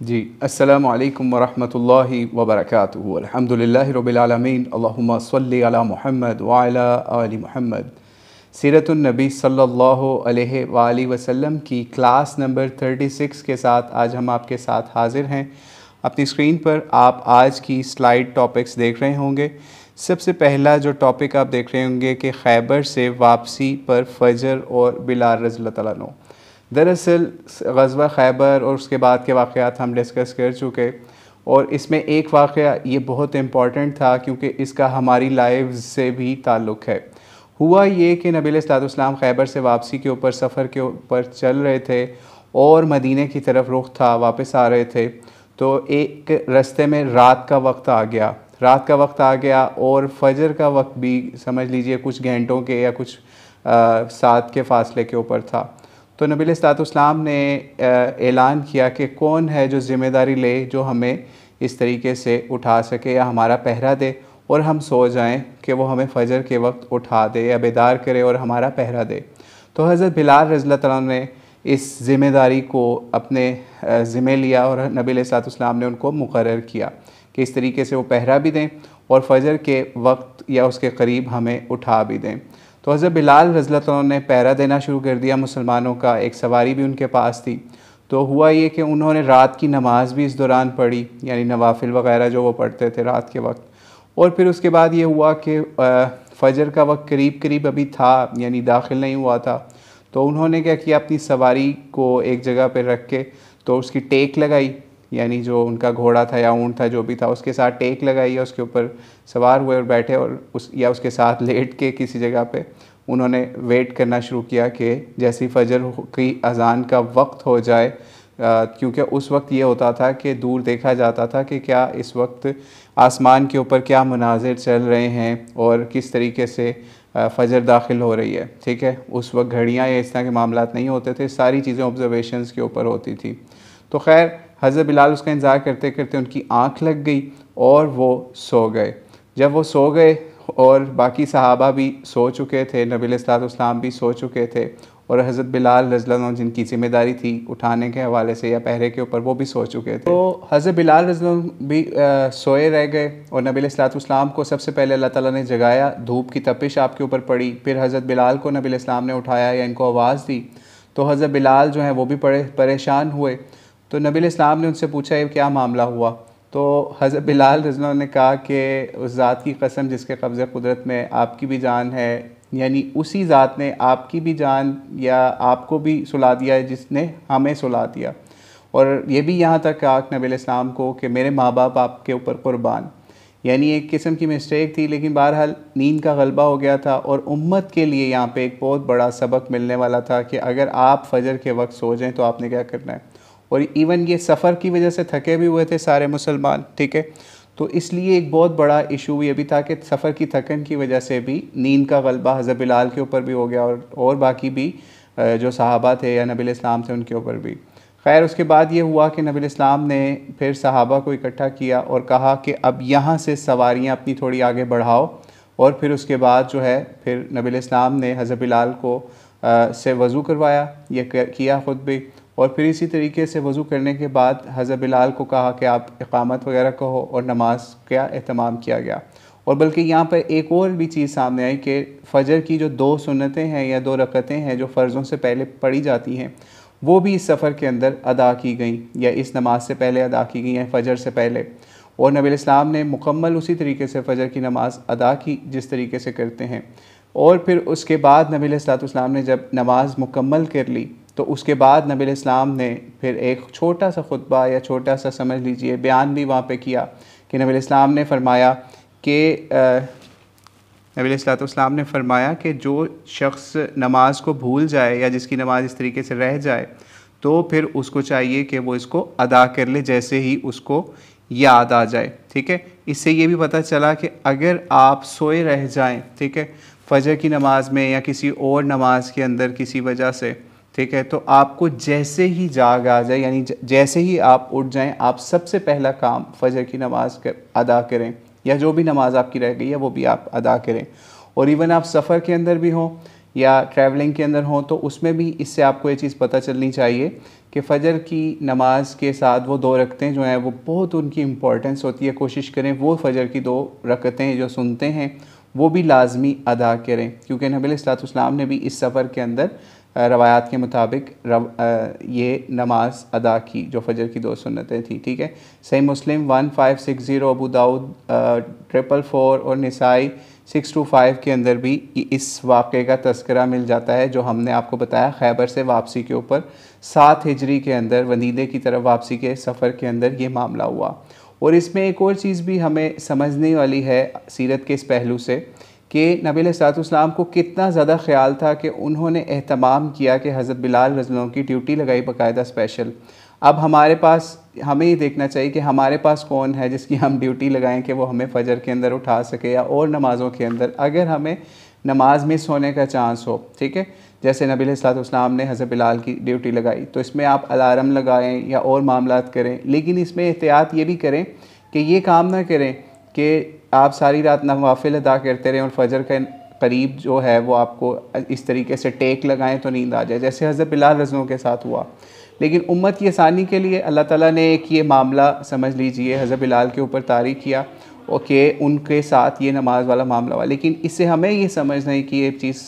जी, अस्सलामु अलैकुम वरहमतुल्लाहि वबरकातुहू। अल्हम्दुलिल्लाहि रब्बिल आलमीन, अल्लाहुम्मा सल्लि अला मुहम्मद व अला आलि मुहम्मद। सीरतुन नबी सल्लल्लाहु अलैहि वालैहि वसल्लम की क्लास नंबर 36 के साथ आज हम आपके साथ हाज़िर हैं। अपनी स्क्रीन पर आप आज की स्लाइड टॉपिक्स देख रहे होंगे। सबसे पहला जो टॉपिक आप देख रहे होंगे कि खैबर से वापसी पर फ़जर और बिलाल रज़ियल्लाहु तआला अन्हु। दरअसल ग़ज़वा खैबर और उसके बाद के वाक़यात हम डिस्कस कर चुके, और इसमें एक वाक़या ये बहुत इम्पॉर्टेंट था क्योंकि इसका हमारी लाइव्स से भी ताल्लुक़ है। हुआ ये कि नबी अलैहिस्सलाम खैबर से वापसी के ऊपर सफ़र के ऊपर चल रहे थे और मदीने की तरफ रुख था, वापस आ रहे थे, तो एक रास्ते में रात का वक्त आ गया। रात का वक्त आ गया और फजर का वक्त भी समझ लीजिए कुछ घंटों के या कुछ साथ के फ़ासले के ऊपर था। तो नबी अलैहिस्सलाम ने ऐलान किया कि कौन है जो ज़िम्मेदारी ले, जो हमें इस तरीके से उठा सके या हमारा पहरा दे और हम सो जाएं, कि वो हमें फ़जर के वक्त उठा दे या बेदार करे और हमारा पहरा दे। तो हज़रत बिलाल रज़ियल्लाहु तआला अन्हु ने इस ज़िम्मेदारी को अपने ज़िम्मे लिया और नबी अलैहिस्सलाम ने उनको मुकर्रर किया कि इस तरीके से वो पहरा भी दें और फ़जर के वक्त या उसके करीब हमें उठा भी दें। तो हज़रत बिलाल रज़ियल्लाहु अन्हु ने पहरा देना शुरू कर दिया मुसलमानों का। एक सवारी भी उनके पास थी। तो हुआ ये कि उन्होंने रात की नमाज़ भी इस दौरान पढ़ी, यानी नवाफिल वग़ैरह जो वो पढ़ते थे रात के वक्त। और फिर उसके बाद ये हुआ कि फ़जर का वक्त करीब करीब अभी था, यानी दाखिल नहीं हुआ था। तो उन्होंने क्या किया, अपनी सवारी को एक जगह पर रख के तो उसकी टेक लगाई, यानी जो उनका घोड़ा था या ऊँट था जो भी था उसके साथ टेक लगाई या उसके ऊपर सवार हुए और बैठे, और उसके साथ लेट के किसी जगह पे उन्होंने वेट करना शुरू किया कि जैसी फ़जर की अज़ान का वक्त हो जाए, क्योंकि उस वक्त ये होता था कि दूर देखा जाता था कि क्या इस वक्त आसमान के ऊपर क्या मनाज़िर चल रहे हैं और किस तरीके से फ़जर दाखिल हो रही है। ठीक है, उस वक्त घड़ियाँ या इस तरह के मामलात नहीं होते थे, सारी चीज़ें ऑब्ज़र्वेशंस के ऊपर होती थी। तो खैर हज़रत बिलाल उसका इंतज़ार करते करते उनकी आँख लग गई और वो सो गए। जब वो सो गए और बाकी सहाबा भी सो चुके थे, नबी अलैहिस्सलाम भी सो चुके थे, और हज़रत बिलाल रज़ियल्लाहु अन्हु जिनकी ज़िम्मेदारी थी उठाने के हवाले से या पहरे के ऊपर, वो भी सो चुके थे। तो हज़रत बिलाल रज़ियल्लाहु अन्हु भी सोए रह गए और नबी अलैहिस्सलाम को सबसे पहले अल्लाह ताला ने जगाया। धूप की तपिश आपके ऊपर पड़ी, फिर हज़रत बिलाल को नबी अलैहिस्सलाम ने उठाया या इनको आवाज़ दी। तो हज़रत बिलाल जो हैं वो भी परेशान हुए। तो नबी अलैहिस्सलाम ने उनसे पूछा ये क्या मामला हुआ। तो हज़रत बिलाल रज़ियल्लाहु अन्हु ने कहा कि उस ज़ात की कसम जिसके कब्ज़े कुदरत में आपकी भी जान है, यानी उसी ज़ात ने आपकी भी जान या आपको भी सुला दिया है जिसने हमें सुला दिया। और ये भी यहाँ तक कहा नबी अलैहिस्सलाम को कि मेरे माँ बाप आपके ऊपर कुर्बान। यानी एक किस्म की मिस्टेक थी, लेकिन बहरहाल नींद का गलबा हो गया था और उम्मत के लिए यहाँ पे एक बहुत बड़ा सबक मिलने वाला था कि अगर आप फ़जर के वक्त सो जाएँ तो आपने क्या करना है। और इवन ये सफ़र की वजह से थके भी हुए थे सारे मुसलमान, ठीक है। तो इसलिए एक बहुत बड़ा इशू ये भी था कि सफ़र की थकन की वजह से भी नींद का गलबा हज़रत बिलाल के ऊपर भी हो गया और बाकी भी जो सहाबा थे या नबी अलैहिस्सलाम थे उनके ऊपर भी। खैर उसके बाद ये हुआ कि नबी अलैहिस्सलाम ने फिर सहाबा को इकट्ठा किया और कहा कि अब यहाँ से सवारियाँ अपनी थोड़ी आगे बढ़ाओ। और फिर उसके बाद जो है फिर नबी अलैहिस्सलाम ने हज़रत बिलाल को से वज़ू करवाया, ये किया ख़ुद भी। और फिर इसी तरीके से वज़ू करने के बाद हज़रत बिलाल को कहा कि आप इक़ामत वगैरह कहो और नमाज का एहतमाम किया गया। और बल्कि यहाँ पर एक और भी चीज़ सामने आई कि फ़जर की जो 2 सुन्नतें हैं या 2 रकअतें हैं जो फ़र्ज़ों से पहले पढ़ी जाती हैं, वो भी इस सफ़र के अंदर अदा की गई या इस नमाज से पहले अदा की गई हैं, फ़जर से पहले। और नबी अलैहिस्सलाम ने मुकम्मल उसी तरीके से फ़जर की नमाज़ अदा की जिस तरीके से करते हैं। और फिर उसके बाद नबी अलैहिस्सलाम ने जब नमाज मुकम्मल कर ली तो उसके बाद नबी अलैहिस्सलाम ने फिर एक छोटा सा खुतबा या छोटा सा समझ लीजिए बयान भी वहाँ पे किया कि नबी अलैहिस्सलाम ने फरमाया कि जो शख्स नमाज को भूल जाए या जिसकी नमाज इस तरीके से रह जाए तो फिर उसको चाहिए कि वो इसको अदा कर ले जैसे ही उसको याद आ जाए। ठीक है, इससे ये भी पता चला कि अगर आप सोए रह जाएं, ठीक है, फ़जर की नमाज में या किसी और नमाज के अंदर किसी वजह से, ठीक है, तो आपको जैसे ही जाग आ जाए, यानी जैसे ही आप उठ जाएं, आप सबसे पहला काम फ़जर की नमाज अदा करें या जो भी नमाज आपकी रह गई है वो भी आप अदा करें। और इवन आप सफ़र के अंदर भी हों या ट्रैवलिंग के अंदर हों, तो उसमें भी इससे आपको ये चीज़ पता चलनी चाहिए कि फ़जर की नमाज के साथ वो 2 रकतें जो हैं वो बहुत उनकी इम्पोर्टेंस होती है। कोशिश करें वो फ़जर की 2 रकतें जो सुनते हैं वो भी लाजमी अदा करें, क्योंकि नबी अलैहिस्सलाम ने भी इस सफ़र के अंदर रवायात के मुताबिक ये नमाज अदा की जो फ़जर की 2 सुन्नतें थी। ठीक है, सही मुस्लिम 1560, अबू दाऊद 444 और निसाई 625 के अंदर भी इस वाक़े का तज़किरा मिल जाता है जो हमने आपको बताया खैबर से वापसी के ऊपर 7 हिजरी के अंदर मदीने की तरफ वापसी के सफ़र के अंदर ये मामला हुआ। और इसमें एक और चीज़ भी हमें समझने वाली है सीरत के इस पहलू से कि नबी अलैहिस्सलाम को कितना ज़्यादा ख़्याल था कि उन्होंने एहतमाम किया कि हज़रत बिलाल रज़ियल्लाहु की ड्यूटी लगाई बाकायदा स्पेशल। अब हमारे पास हमें ये देखना चाहिए कि हमारे पास कौन है जिसकी हम ड्यूटी लगाएं कि वो हमें फ़जर के अंदर उठा सके या और नमाज़ों के अंदर अगर हमें नमाज मिस होने का चांस हो। ठीक है, जैसे नबी अलैहिस्सलाम ने हज़रत बिलाल की ड्यूटी लगाई, तो इसमें आप अलार्म लगाएं या और मामलात करें, लेकिन इसमें एहतियात ये भी करें कि ये काम ना करें कि आप सारी रात नवाफिल अदा करते रहें और फ़जर के करीब जो है वो आपको इस तरीके से टेक लगाएं तो नींद आ जाए, जैसे हज़रत बिलाल रज़ियल्लाहु के साथ हुआ। लेकिन उम्मत की आसानी के लिए अल्लाह ताला ने एक ये मामला समझ लीजिए हज़रत बिलाल के ऊपर तारी किया कि उनके साथ ये नमाज वाला मामला हुआ। लेकिन इससे हमें ये समझना है कि ये चीज़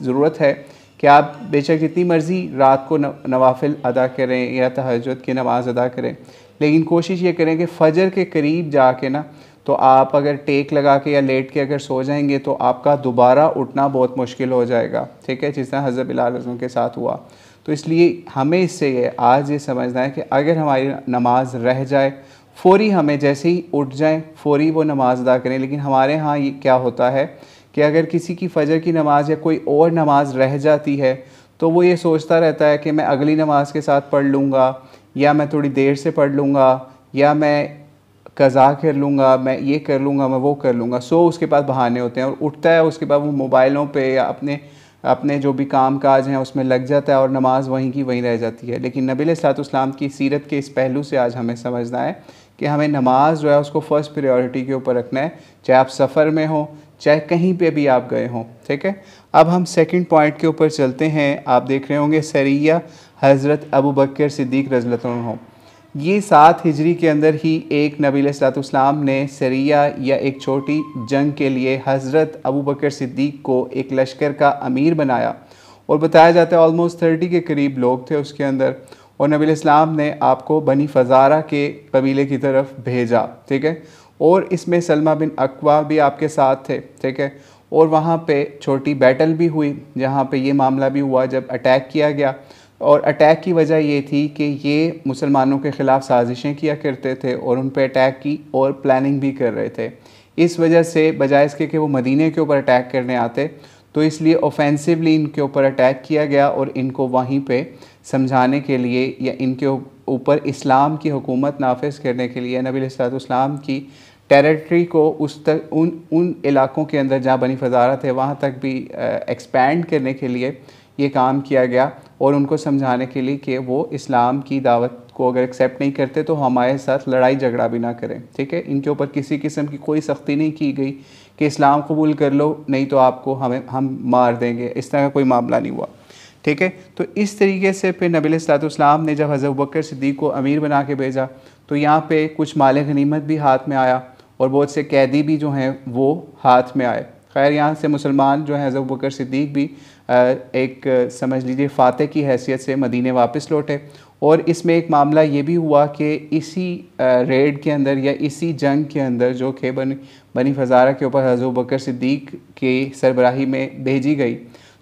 ज़रूरत है कि आप बेशक जितनी मर्ज़ी रात को नवाफिल अदा करें या तहज्जुद की नमाज़ अदा करें, लेकिन कोशिश ये करें कि फ़जर के करीब जाके ना तो आप अगर टेक लगा के या लेट के अगर सो जाएंगे तो आपका दोबारा उठना बहुत मुश्किल हो जाएगा। ठीक है, जिस तरह हज़रत बिलाल रज़ियल्लाहु के साथ हुआ। तो इसलिए हमें इससे आज ये समझना है कि अगर हमारी नमाज रह जाए, फ़ौरी हमें जैसे ही उठ जाएं फ़ौरी वो नमाज अदा करें। लेकिन हमारे यहाँ ये क्या होता है कि अगर किसी की फ़जर की नमाज़ या कोई और नमाज रह जाती है तो वो ये सोचता रहता है कि मैं अगली नमाज के साथ पढ़ लूँगा या मैं थोड़ी देर से पढ़ लूँगा या मैं कज़ा कर लूँगा, मैं ये कर लूँगा, मैं वो कर लूँगा। सो उसके पास बहाने होते हैं और उठता है, उसके बाद वो मोबाइलों पे या अपने जो भी काम काज हैं उसमें लग जाता है और नमाज वहीं की वहीं रह जाती है। लेकिन नबी अलैहिस्सलाम की सीरत के इस पहलू से आज हमें समझना है कि हमें नमाज जो है उसको फ़र्स्ट प्रायोरिटी के ऊपर रखना है, चाहे आप सफ़र में हो चाहे कहीं पे भी आप गए हों। ठीक है, अब हम सेकंड पॉइंट के ऊपर चलते हैं। आप देख रहे होंगे सरिया हज़रत अबू बकर सिद्दीक़ रज़ियल्लाहु अन्हु। ये 7 हिजरी के अंदर ही एक नबी अलैहिस्सलाम ने सरिया या एक छोटी जंग के लिए हज़रत अबू बकर सिद्दीक़ को एक लश्कर का अमीर बनाया और बताया जाता है ऑलमोस्ट 30 के करीब लोग थे उसके अंदर। और नबी अलैहिस्सलाम ने आपको बनी फ़ज़ारा के कबीले की तरफ भेजा। ठीक है, और इसमें सलमा बिन अक्वा भी आपके साथ थे। ठीक है, और वहाँ पे छोटी बैटल भी हुई जहाँ पे ये मामला भी हुआ जब अटैक किया गया। और अटैक की वजह ये थी कि ये मुसलमानों के ख़िलाफ़ साजिशें किया करते थे और उन पर अटैक की और प्लानिंग भी कर रहे थे। इस वजह से बजाय इसके कि वो मदीने के ऊपर अटैक करने आते, तो इसलिए ऑफेंसिवली इनके ऊपर अटैक किया गया और इनको वहीं पे समझाने के लिए या इनके ऊपर इस्लाम की हुकूमत नाफिज करने के लिए नबी अलैहिस्सलाम की टेरिटरी को उन इलाकों के अंदर जहाँ बनी फ़ज़ारा थे वहाँ तक भी एक्सपैंड करने के लिए ये काम किया गया और उनको समझाने के लिए कि वो इस्लाम की दावत को अगर एक्सेप्ट नहीं करते तो हमारे साथ लड़ाई झगड़ा भी ना करें। ठीक है, इनके ऊपर किसी किस्म की कोई सख्ती नहीं की गई कि इस्लाम कबूल कर लो नहीं तो आपको हम मार देंगे, इस तरह का कोई मामला नहीं हुआ। ठीक है, तो इस तरीके से फिर नबी अलैहिस्सलाम ने जब हज़रत अबू बकर सिद्दीक़ को अमीर बना के भेजा तो यहाँ पे कुछ माल गनीमत भी हाथ में आया और बहुत से कैदी भी जो हैं वो हाथ में आए। खैर यहाँ से मुसलमान जो हैं हज़रत अबू बकर सिद्दीक़ भी एक समझ लीजिए फ़ातह की हैसियत से मदीने वापस लौटे। और इसमें एक मामला ये भी हुआ कि इसी रेड के अंदर या इसी जंग के अंदर जो कि बनी फ़ज़ारा के ऊपर हज़रत अबू बकर सिद्दीक़ की सरबराही में भेजी गई,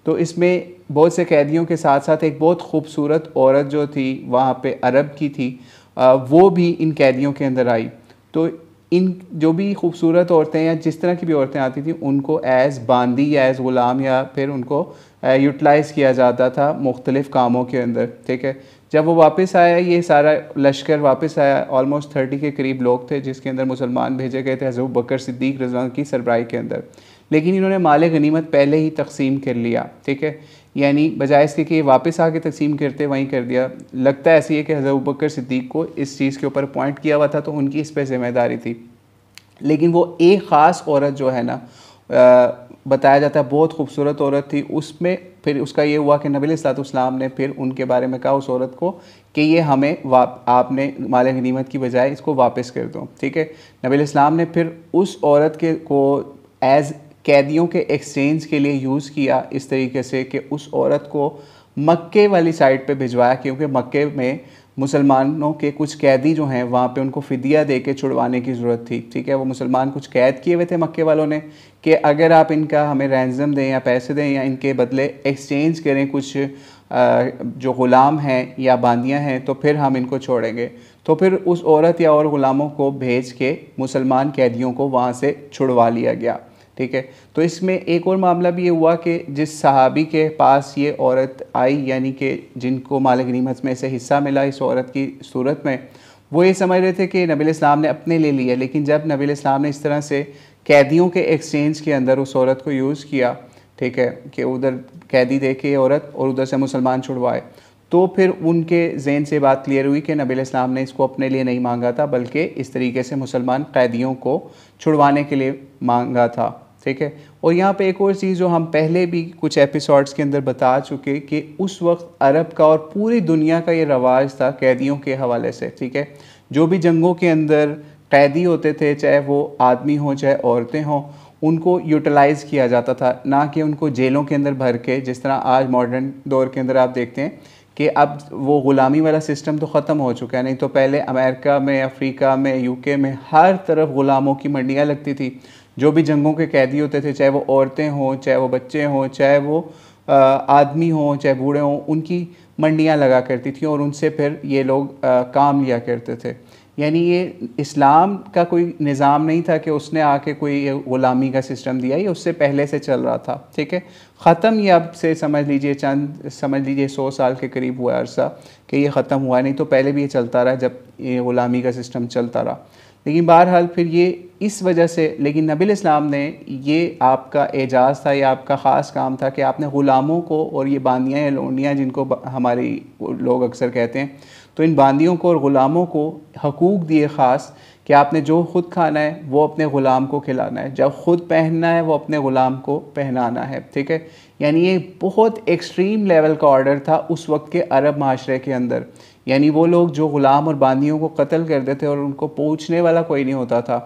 तो इसमें बहुत से कैदियों के साथ साथ एक बहुत खूबसूरत औरत जो थी वहाँ पे अरब की थी, वो भी इन कैदियों के अंदर आई। तो इन जो भी खूबसूरत औरतें या जिस तरह की भी औरतें आती थी उनको एज़ बांदी या एज़ ग़ुलाम या फिर उनको यूटिलाइज़ किया जाता था मुख्तलिफ़ कामों के अंदर। ठीक है, जब वो वापस आया, ये सारा लश्कर वापस आया, ऑलमोस्ट 30 के करीब लोग थे जिसके अंदर मुसलमान भेजे गए थे हज़रत अबू बकर सिद्दीक़ रज़ियल्लाहु अन्हु की सरबराही के अंदर। लेकिन इन्होंने माल गनीमत पहले ही तकसीम कर लिया। ठीक है, यानी बजाय इसके कि वापस आके तकसीम करते वहीं कर दिया। लगता है ऐसी है कि हज़रत अबू बकर सिद्दीक़ को इस चीज़ के ऊपर अपॉइंट किया हुआ था तो उनकी इस पर ज़िम्मेदारी थी। लेकिन वो एक ख़ास औरत जो है ना बताया जाता है बहुत खूबसूरत औरत थी। उसमें फिर उसका ये हुआ कि नबी अलैहिस्सलाम ने फिर उनके बारे में कहा उस औरत को कि ये हमें आपने माल गनीमत की बजाय इसको वापस कर दो, ठीक है। नबी अलैहिस्सलाम ने फिर उस औरत के को एज़ कैदियों के एक्सचेंज के लिए यूज़ किया इस तरीके से कि उस औरत को मक्के वाली साइड पे भिजवाया, क्योंकि मक्के में मुसलमानों के कुछ कैदी जो हैं वहाँ पे उनको फ़िदिया दे के छुड़वाने की ज़रूरत थी, ठीक है। वो मुसलमान कुछ कैद किए हुए थे मक्के वालों ने कि अगर आप इनका हमें रैंसम दें या पैसे दें या इनके बदले एक्सचेंज करें कुछ जो ग़ुलाम हैं या बांदियाँ हैं तो फिर हम इनको छोड़ेंगे। तो फिर उस औरत या और ग़ुलामों को भेज के मुसलमान कैदियों को वहाँ से छुड़वा लिया गया, ठीक है। तो इसमें एक और मामला भी ये हुआ कि जिस सहाबी के पास ये औरत आई, यानी कि जिनको माल गनीमत में से हिस्सा मिला इस औरत की सूरत में, वो ये समझ रहे थे कि नबी इस्लाम ने अपने ले लिया, लेकिन जब नबी इस्लाम ने इस तरह से कैदियों के एक्सचेंज के अंदर उस औरत को यूज़ किया, ठीक है, कि उधर कैदी दे के औरत और उधर से मुसलमान छुड़वाए, तो फिर उनके जहन से बात क्लियर हुई कि नबी इस्लाम ने इसको अपने लिए नहीं मांगा था बल्कि इस तरीके से मुसलमान कैदियों को छुड़वाने के लिए मांगा था, ठीक है। और यहाँ पे एक और चीज़ जो हम पहले भी कुछ एपिसोड्स के अंदर बता चुके कि उस वक्त अरब का और पूरी दुनिया का ये रवाज था कैदियों के हवाले से, ठीक है। जो भी जंगों के अंदर कैदी होते थे, चाहे वो आदमी हों चाहे औरतें हों, उनको यूटिलाइज़ किया जाता था, ना कि उनको जेलों के अंदर भर के, जिस तरह आज मॉडर्न दौर के अंदर आप देखते हैं कि अब वो ग़ुलामी वाला सिस्टम तो ख़त्म हो चुका है। नहीं तो पहले अमेरिका में, अफ्रीका में, यूके में हर तरफ ग़ुलामों की मंडियाँ लगती थी। जो भी जंगों के कैदी होते थे, चाहे वो औरतें हों, चाहे वो बच्चे हों, चाहे वो आदमी हों, चाहे बूढ़े हों, उनकी मंडियाँ लगा करती थी और उनसे फिर ये लोग काम लिया करते थे। यानी ये इस्लाम का कोई निज़ाम नहीं था कि उसने आके कोई ग़ुलामी का सिस्टम दिया, ये उससे पहले से चल रहा था, ठीक है। ख़त्म ये अब से समझ लीजिए 100 साल के करीब हुआ अरसा कि ये ख़त्म हुआ, नहीं तो पहले भी ये चलता रहा जब ये ग़ुलामी का सिस्टम चलता रहा। लेकिन बहरहाल फिर ये इस वजह से, लेकिन नबी इस्लाम ने, ये आपका एजाज़ था, ये आपका ख़ास काम था कि आपने ग़ुलामों को और ये बांदियाँ या लोंडियाँ जिनको हमारी लोग अक्सर कहते हैं, तो इन बांदियों को और ग़ुलामों को हकूक़ दिए ख़ास कि आपने जो ख़ुद खाना है वो अपने ग़ुलाम को खिलाना है, जब ख़ुद पहनना है वो अपने ग़ुलाम को पहनाना है, ठीक है। यानी ये बहुत एक्सट्रीम लेवल का ऑर्डर था उस वक्त के अरब माशरे के अंदर। यानी वो लोग जो ग़ुलाम और बांदियों को कत्ल कर देते और उनको पूछने वाला कोई नहीं होता था।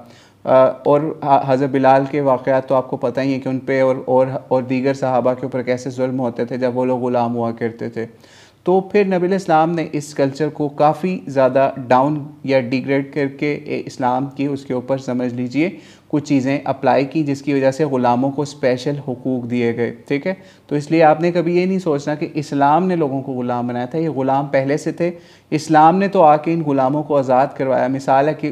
और हज़रत बिलाल के वाक़यात तो आपको पता ही है कि उन पे और दीगर सहाबा के ऊपर कैसे जुल्म होते थे जब वो लोग ग़ुलाम हुआ करते थे। तो फिर नबी इस्लाम ने इस कल्चर को काफ़ी ज़्यादा डाउन या डिग्रेड करके इस्लाम की उसके ऊपर समझ लीजिए कुछ चीज़ें अप्लाई की, जिसकी वजह से ग़ुलामों को स्पेशल हुकूक दिए गए, ठीक है। तो इसलिए आपने कभी ये नहीं सोचना कि इस्लाम ने लोगों को ग़ुलाम बनाया था, ये ग़ुलाम पहले से थे, इस्लाम ने तो आके इन ग़ुलामों को आज़ाद करवाया। मिसाल है कि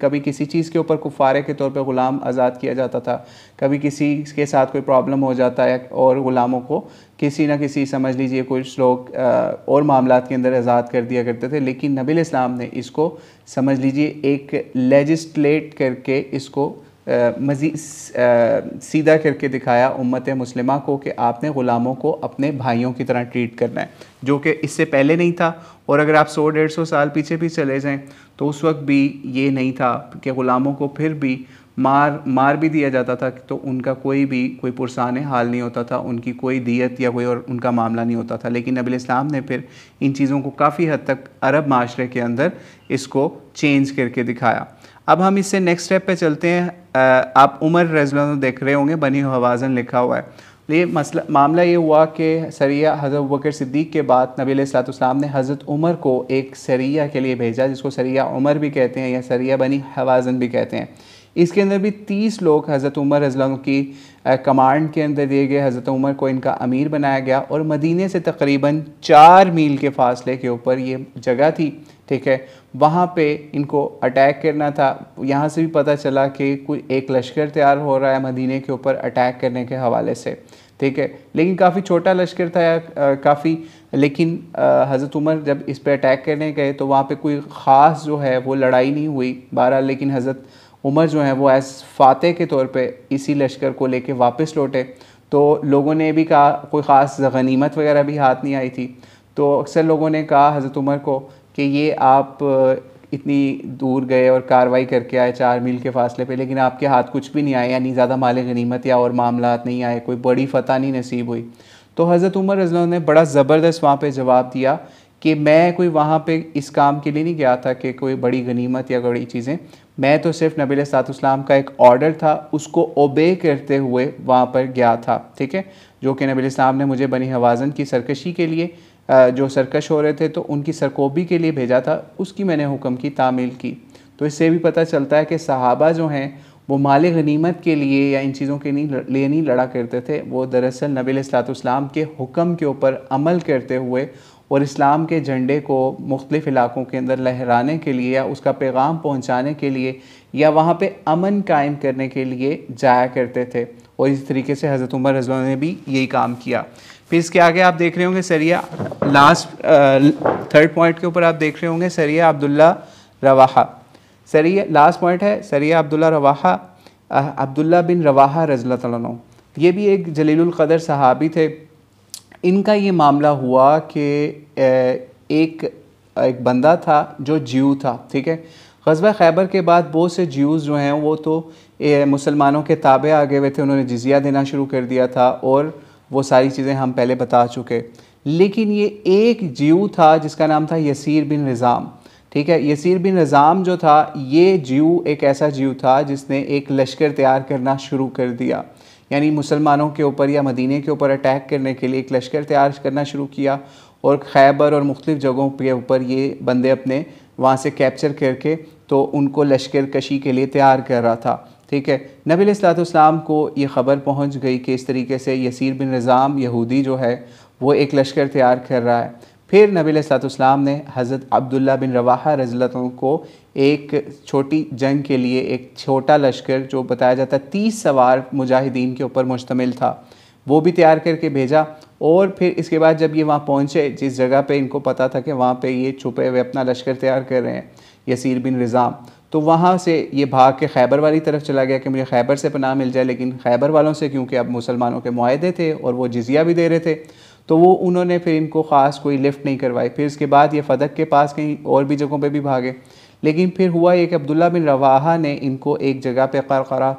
कभी किसी चीज़ के ऊपर कुफ़ारे के तौर पे ग़ुलाम आज़ाद किया जाता था, कभी किसी के साथ कोई प्रॉब्लम हो जाता है और ग़ुलामों को किसी न किसी, समझ लीजिए कुछ लोग और मामलात के अंदर आज़ाद कर दिया करते थे। लेकिन नबी इस्लाम ने इसको समझ लीजिए एक लेजिस्लेट करके इसको मज़ीद सीधा करके दिखाया उम्मत मुस्लिमा को कि आपने ग़ुलामों को अपने भाइयों की तरह ट्रीट करना है, जो कि इससे पहले नहीं था। और अगर आप 100-150 साल पीछे भी चले जाएं तो उस वक्त भी ये नहीं था कि ग़ुलामों को फिर भी मार भी दिया जाता था, तो उनका कोई पुरसान हाल नहीं होता था, उनकी कोई दियत या कोई और उनका मामला नहीं होता था। लेकिन नबी इस्लाम ने फिर इन चीज़ों को काफ़ी हद तक अरब माशरे के अंदर इसको चेंज करके दिखाया। अब हम इससे नेक्स्ट स्टेप पे चलते हैं। आप उमर रज़ियल्लाहु अन्हु देख रहे होंगे, बनी हवाज़न लिखा हुआ है। ये मामला ये हुआ कि सरिया हज़रत अबू बकर सिद्दीक़ के बाद नबी अलैहिस्सलाम ने हज़रत उमर को एक सरिया के लिए भेजा, जिसको सरिया उमर भी कहते हैं या सरिया बनी हवाज़न भी कहते हैं। इसके अंदर भी 30 लोग हज़रत उमर रज़ियल्लाहु अन्हु की कमांड के अंदर दिए गए। हज़रत उमर को इनका अमीर बनाया गया और मदीने से तकरीबन 4 मील के फ़ासले के ऊपर ये जगह थी, ठीक है। वहाँ पे इनको अटैक करना था। यहाँ से भी पता चला कि कोई एक लश्कर तैयार हो रहा है मदीने के ऊपर अटैक करने के हवाले से, ठीक है। लेकिन काफ़ी छोटा लश्कर था काफ़ी, लेकिन हज़रत उमर जब इस पर अटैक करने गए तो वहाँ पे कोई ख़ास जो है वो लड़ाई नहीं हुई बहरहाल। लेकिन हज़रत उमर जो है वो एज़ फ़ातह के तौर पे इसी लश्कर को लेके वापस लौटे। तो लोगों ने भी कहा, कोई ख़ास गनीमत वगैरह भी हाथ नहीं आई थी, तो अक्सर लोगों ने कहा हज़रत उमर को कि ये आप इतनी दूर गए और कार्रवाई करके आए 4 मील के फासले पे, लेकिन आपके हाथ कुछ भी नहीं आए, यानी ज़्यादा माल गनीमत या और मामलात नहीं आए, कोई बड़ी फ़तह नहीं नसीब हुई। तो हज़रत उमर रज़ियल्लाहु अन्हु ने बड़ा ज़बरदस्त वहाँ पे जवाब दिया कि मैं कोई वहाँ पे इस काम के लिए नहीं गया था कि कोई बड़ी गनीमत या बड़ी चीज़ें, मैं तो सिर्फ नबी अलैहिस्सलाम का एक ऑर्डर था, उसको ओबे करते हुए वहाँ पर गया था, ठीक है, जो कि नबी अलैहिस्सलाम ने मुझे बनी हवाज़न की सरकशी के लिए, जो सरकश हो रहे थे तो उनकी सरकोबी के लिए भेजा था, उसकी मैंने हुक्म की तामील की। तो इससे भी पता चलता है कि सहाबा जो हैं वो माल गनीमत के लिए या इन चीज़ों के लिए नहीं लड़ा करते थे, वो दरअसल नबी अलैहिस्सलाम के हुक्म के ऊपर अमल करते हुए और इस्लाम के झंडे को मुख्तलिफ़ इलाक़ों के अंदर लहराने के लिए या उसका पैगाम पहुँचाने के लिए या वहाँ पे अमन कायम करने के लिए जाया करते थे। और इस तरीके से हज़रत उमर रज़ियल्लाहु अन्हु ने भी यही काम किया। फिर इसके आगे आप देख रहे होंगे सरिया, लास्ट थर्ड पॉइंट के ऊपर आप देख रहे होंगे सरिया अब्दुल्ला रवाहा। सरिया लास्ट पॉइंट है सरिया अब्दुल्ला रवाहा, अब्दुल्ला बिन रवाहा रज़ियल्लाहु ताला अन्हु। ये भी एक जलीलुल क़दर सहाबी थे। इनका ये मामला हुआ कि एक बंदा था जो ज्यू था, ठीक है। ग़ज़वा खैबर के बाद बहुत से ज्यूज़ जो हैं वो तो मुसलमानों के ताबे आ गए हुए थे, उन्होंने जिज़िया देना शुरू कर दिया था और वो सारी चीज़ें हम पहले बता चुके। लेकिन ये एक ज्यू था जिसका नाम था यसीर बिन निज़ाम, ठीक है। यसीर बिन निज़ाम जो था, ये ज्यू एक ऐसा ज्यू था जिसने एक लश्कर तैयार करना शुरू कर दिया, यानी मुसलमानों के ऊपर या मदीने के ऊपर अटैक करने के लिए एक लश्कर तैयार करना शुरू किया और खैबर और मुख्तलिफ़ जगहों के ऊपर ये बंदे अपने वहाँ से कैप्चर करके तो उनको लश्कर कशी के लिए तैयार कर रहा था, ठीक है। नबी अलैहिस्सलाम को ये ख़बर पहुँच गई कि इस तरीके से यसीर बिन निज़ाम यहूदी जो है वो एक लश्कर तैयार कर रहा है। फिर नबी अलैहिस्सलाम ने हज़रत अब्दुल्ला बिन रवाहा रज़ियल्लाहु अन्हु को एक छोटी जंग के लिए एक छोटा लश्कर, जो बताया जाता है 30 सवार मुजाहिदीन के ऊपर मुश्तमिल था, वो भी तैयार करके भेजा। और फिर इसके बाद जब ये वहाँ पहुँचे जिस जगह पे इनको पता था कि वहाँ पे ये छुपे हुए अपना लश्कर तैयार कर रहे हैं यसीर बिन निज़ाम, तो वहाँ से ये भाग के खैबर वाली तरफ चला गया कि मुझे खैबर से पनाह मिल जाए। लेकिन खैबर वालों से क्योंकि अब मुसलमानों के मुआहदे थे और वो जिज़िया भी दे रहे थे, तो वो उन्होंने फिर इनको ख़ास कोई लिफ्ट नहीं करवाई। फिर इसके बाद ये फ़दक के पास कहीं और भी जगहों पे भी भागे। लेकिन फिर हुआ ये कि अब्दुल्ला बिन रवाहा ने इनको एक जगह पे क़रक़रा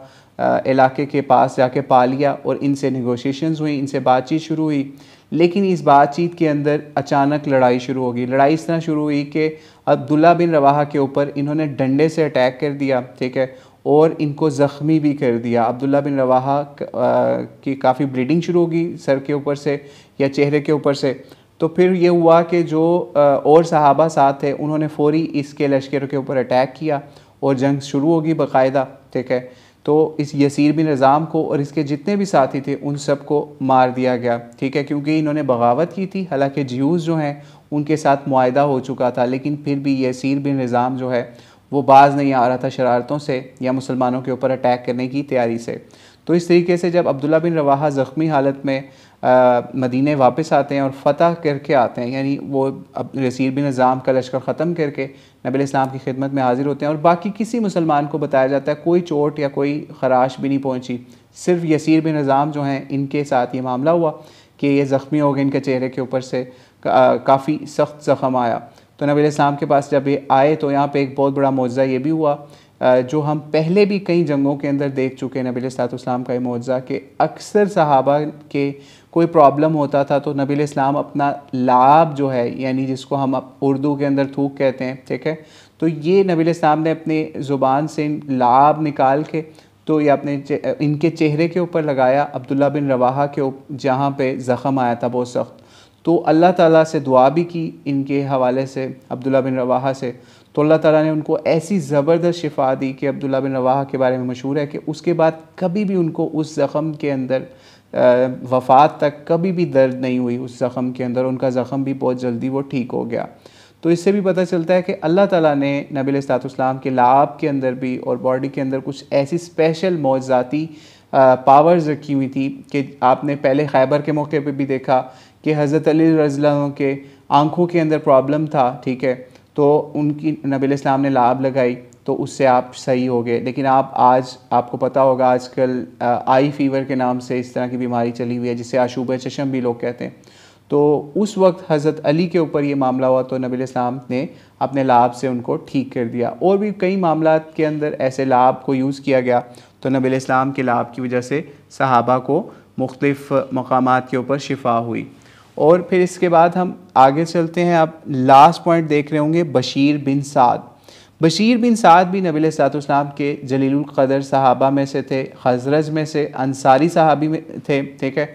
इलाके के पास जाके पा लिया और इनसे नेगोशिएशंस हुई, इनसे बातचीत शुरू हुई। लेकिन इस बातचीत के अंदर अचानक लड़ाई शुरू हो गई। लड़ाई इस तरह शुरू हुई कि अब्दुल्ला बिन रवाहा के ऊपर इन्होंने डंडे से अटैक कर दिया, ठीक है, और इनको ज़ख्मी भी कर दिया। अब्दुल्ला बिन रवाहा की काफ़ी ब्लीडिंग शुरू होगी सर के ऊपर से या चेहरे के ऊपर से। तो फिर ये हुआ कि जो और सहाबा साथ थे उन्होंने फ़ौरी इसके लश्कर के ऊपर अटैक किया और जंग शुरू होगी बाकायदा, ठीक है। तो इस यसीर बिन निज़ाम को और इसके जितने भी साथी थे उन सब को मार दिया गया, ठीक है, क्योंकि इन्होंने बगावत की थी। हालांकि ज्यूज़ जो हैं उनके साथ मुआहदा हो चुका था, लेकिन फिर भी यसीर बिन निज़ाम जो है वो बाज नहीं आ रहा था शरारतों से या मुसलमानों के ऊपर अटैक करने की तैयारी से। तो इस तरीके से जब अब्दुल्ला बिन रवाहा ज़ख्मी हालत में मदीने वापस आते हैं और फ़तह करके आते हैं, यानी वो यसीर बिन निज़ाम का लश्कर ख़त्म करके नबी इस्लाम की खिदमत में हाज़िर होते हैं और बाकी किसी मुसलमान को बताया जाता है कोई चोट या कोई ख़राश भी नहीं पहुंची, सिर्फ यसीर बिन निज़ाम जो हैं इनके साथ ये मामला हुआ कि ये ज़ख्मी हो गए, इनके चेहरे के ऊपर से काफ़ी सख्त ज़ख़म आया। तो नबी इस्लाम के पास जब ये आए तो यहाँ पे एक बहुत बड़ा मौजज़ा ये भी हुआ जो हम पहले भी कई जंगों के अंदर देख चुके हैं। नबी इस्लाम का ये मौजज़ा कि अक्सर सहाबा के कोई प्रॉब्लम होता था तो नबी इस्लाम अपना लाब जो है, यानी जिसको हम उर्दू के अंदर थूक कहते हैं, ठीक है, तो ये नबी इस्लाम ने अपनी ज़ुबान से लाब निकाल के तो ये अपने इनके चेहरे के ऊपर लगाया, अब्दुल्ला बिन रवाहा के जहाँ पे ज़ख़म आया था बहुत सख्त। तो अल्लाह ताला से दुआ भी की इनके हवाले से, अब्दुल्ला बिन रवाहा से, तो अल्लाह ताला ने उनको ऐसी ज़बरदस्त शिफा दी कि अब्दुल्ला बिन रवाहा के बारे में मशहूर है कि उसके बाद कभी भी उनको उस ज़ख़म के अंदर वफ़ात तक कभी भी दर्द नहीं हुई उस ज़ख़म के अंदर, उनका ज़ख़म भी बहुत जल्दी वो ठीक हो गया। तो इससे भी पता चलता है कि अल्लाह ताला ने नबी अलैहिस्सलाम के लाब के अंदर भी और बॉडी के अंदर कुछ ऐसी स्पेशल मौज़ाती पावर्स रखी हुई थी कि आपने पहले खैबर के मौके पे भी देखा कि हज़रत अली रज़ियल्लाहु अन्हु के आँखों के अंदर प्रॉब्लम था, ठीक है, तो उनकी नबी अलैहिस्सलाम ने लाब लगाई तो उससे आप सही हो गए। लेकिन आप आज आपको पता होगा आजकल आई फ़ीवर के नाम से इस तरह की बीमारी चली हुई है जिसे आशूब चशम भी लोग कहते हैं। तो उस वक्त हज़रत अली के ऊपर ये मामला हुआ तो नबी इस्लाम ने अपने लाभ से उनको ठीक कर दिया। और भी कई मामलात के अंदर ऐसे लाभ को यूज़ किया गया तो नबी इस्लाम के लाभ की वजह से सहाबा को मुख्तलिफ़ मकामात के ऊपर शिफा हुई। और फिर इसके बाद हम आगे चलते हैं। आप लास्ट पॉइंट देख रहे होंगे बशीर बिन साद। बशीर बिन साद भी नबी अलैहिस्सलाम के जलीलुल क़दर सहाबा में से थे, खज़रज में से अंसारी सहाबी में थे, ठीक है।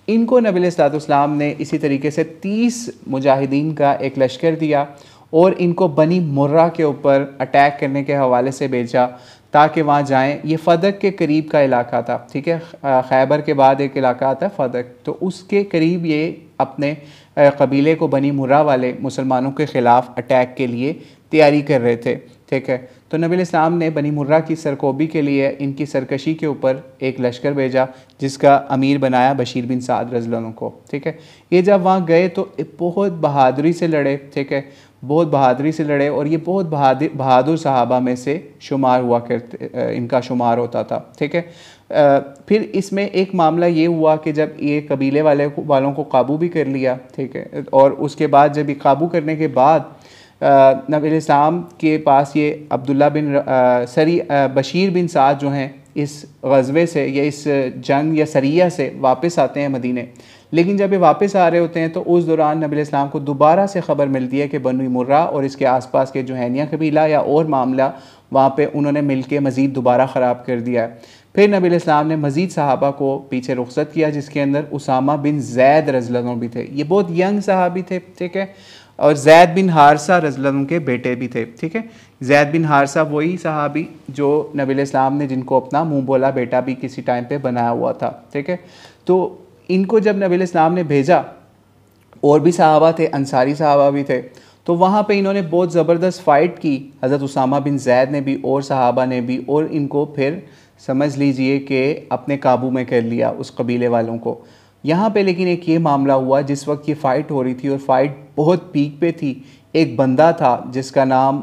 इनको नबी अलैहिस्सलाम ने इसी तरीके से 30 मुजाहिदीन का एक लश्कर दिया और इनको बनी मुर्रा के ऊपर अटैक करने के हवाले से भेजा ताकि वहाँ जाएं। ये फ़दक के करीब का इलाका था, ठीक है। खैबर के बाद एक इलाका आता है फ़दक, तो उसके करीब ये अपने कबीले को बनी मुर्रा वाले मुसलमानों के ख़िलाफ़ अटैक के लिए तैयारी कर रहे थे, ठीक है। तो नबी इस्लाम ने बनी मुर्रा की सरकोबी के लिए इनकी सरकशी के ऊपर एक लश्कर भेजा जिसका अमीर बनाया बशीर बिन साद रज़ियल्लाहु अन्हु को, ठीक है। ये जब वहाँ गए तो बहुत बहादुरी से लड़े, ठीक है, बहुत बहादुरी से लड़े और ये बहुत बहादुर सहाबा में से शुमार हुआ करते, इनका शुमार होता था, ठीक है। फिर इसमें एक मामला ये हुआ कि जब ये कबीले वालों को काबू भी कर लिया, ठीक है, और उसके बाद जब ये काबू करने के बाद नबी इस्लाम के पास ये अब्दुल्ला बिन बशीर बिन साद जो हैं इस ग़ज़वे से या इस जंग या सरिया से वापस आते हैं मदीने। लेकिन जब ये वापस आ रहे होते हैं तो उस दौरान नबी इस्लाम को दोबारा से ख़बर मिलती है कि बनु मुर्रा और इसके आसपास के जुहैनिया कबीला या और मामला वहाँ पे उन्होंने मिल के मज़ीद दोबारा ख़राब कर दिया है। फिर नबी इस्लाम ने मज़ीद सहाबा को पीछे रुखसत किया जिसके अंदर उसामा बिन ज़ैद रज़ियल्लाहु अन्हु भी थे। ये बहुत यंग सहाबी थे, ठीक है, और ज़ैद बिन हारसा रज़ियल्लाहु अन्हु के बेटे भी थे, ठीक है। ज़ैद बिन हारसा वही सहाबी जो नबी इस्लाम ने जिनको अपना मुँह बोला बेटा भी किसी टाइम पे बनाया हुआ था, ठीक है। तो इनको जब नबी इस्लाम ने भेजा, और भी सहाबा थे, अंसारी सहाबा भी थे, तो वहाँ पे इन्होंने बहुत ज़बरदस्त फ़ाइट की, हज़रत उसामा बिन ज़ैद ने भी और सहाबा ने भी, और इनको फिर समझ लीजिए कि अपने काबू में कर लिया उस कबीले वालों को। यहाँ पे लेकिन एक ये मामला हुआ जिस वक्त ये फ़ाइट हो रही थी और फ़ाइट बहुत पीक पे थी। एक बंदा था जिसका नाम